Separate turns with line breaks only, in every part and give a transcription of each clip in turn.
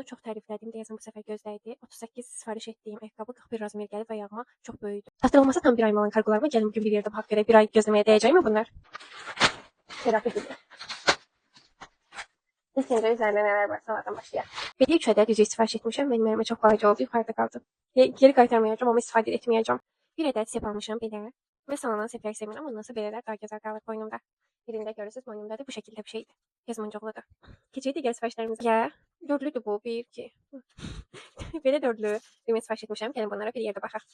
Bunu çox təriflədim. Deyəsən bu səfər gözdəydi. 38 sifariş etdiyim ayaqqabı 41 razmer gəlib və ayağıma çox böyükdü. Çatdırılması tam bir ay olan kargolarıma gəlin bugün bir yerdə bax verək. Bir ay gözləməyə dəyəcəkmi bunlar? Terapi gibi. İlk öncə üzərində nələr var sonradan başlayaq. Belə 3 ədəd üzük sifariş etmişəm. Mənim əlimə çox balaca oldu. Yuxarıda qaldı. Geri qaytarmayacağam amma istifadə etməyəcəm. Bir ədəd sep almışam belə. Mən sallanan sepləri sevmirəm. Ondan sonra belələr daha gözəl qalır boynumda. Birində görürsünüz boynumda da bu şəkildə bir şeydir. Yazmancıqlıdır. Keçək digər sifarişlərimizə. Ya, dördlüdür bu. 1, 2. Belə dördlü rimel sifariş etmişəm. Gəlin bunlara bir yerdə baxaq.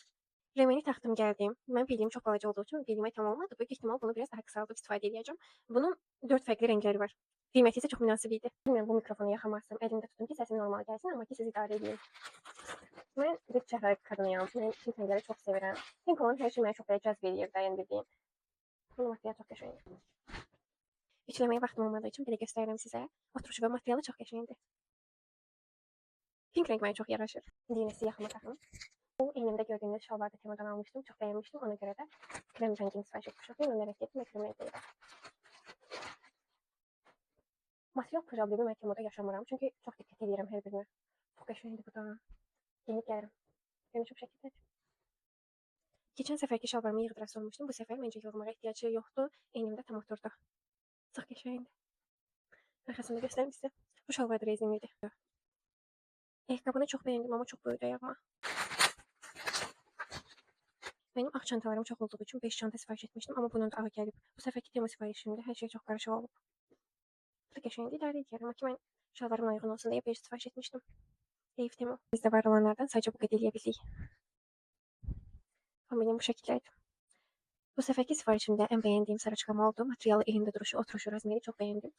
Remeni taxdım gəldim. Mən bilyim çox balaca olduğu üçün bilyimə tam olmadı. Böyük ehtimal bunu biraz daha qısaldıb istifadə edəcəm. Bunun 4 fərqli rəngləri var. Qiyməti isə çox münasib idi. Bilmirəm bu mikrofonu yaxamasam, əlimdə tutum ki, səsim normal gəlsin, amma ki siz idarə edin. Mən bir şəhərli qadınıyam. Mən pink rəngləri çox sevirəm. Pink olan hər şey məni çox belə cəzb edir, dayan bildiyim. Bunu material çox qəşəngdir. Ütüləməyə vaxtım olmadığı üçün belə göstərirəm sizə. Oturuşu və materialı çox qəşəngdir. Pink rəng mənə çox yaraşır. Dinəsi yaxama taxım. Bu eynimdə gördüyünüz şalvarda temadan almışdım. Çox bəyənmişdim. Ona görə də krem rəngini sifariş etmişəm. Mən rəng etdim və krem rəngləri var. Material problemi mən temoda yaşamıram. Çünki çox diqqət edirəm hər birinə. Çox qəşəngdir bu da. Yeni gəlirəm. Görünüşü bu şəkildədir. Keçən səfərki şalvarımı yığdırası olmuşdum. Bu səfər məncə yığmağa ehtiyacı yoxdur. Eynimdə tam oturdu. Çox qəşəngdir. Arxasında göstərim sizə. Bu şalvar da rezinlidir. Ayaqqabını çox bəyəndim, amma çox böyüdü ayağıma. Mənim ağ çantalarım çox olduğu üçün 5 çanta sifariş etmişdim, amma bunun da ağı gəlib. Bu səfərki tema sifarişimdə hər şey çox qarışıq olub. Bu da qəşəngdir, idarə edirəm. Amma ki mən şalvarımla uyğun olsun deyə 5 sifariş etmişdim. Heyif tema. Bizdə var olanlardan sadəcə bu qədər eləyə bildik. Kombinim bu şəkildəydi. Bu səfərki sifarişimdə ən bəyəndiyim saraçkam oldu. Materialı elində duruşu, oturuşu, razmeri çox bəyəndim.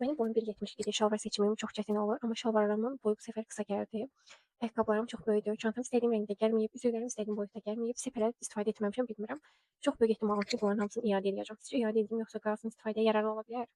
Mənim boyum 1.72-dir. Şalvar seçimim çox çətin olur, amma şalvarlarımın boyu bu səfər qısa gəldi. Ayaqqabılarım çox böyükdür. Çantam istədiyim rəngdə gəlməyib, üzüklərim istədiyim boyutda gəlməyib. Sepələr istifadə etməmişəm, bilmirəm. Çox böyük ehtimal var ki, bunların hamısını iade edəcəm. Sizcə iade edeyim yoxsa qalsın istifadəyə yararlı ola bilər?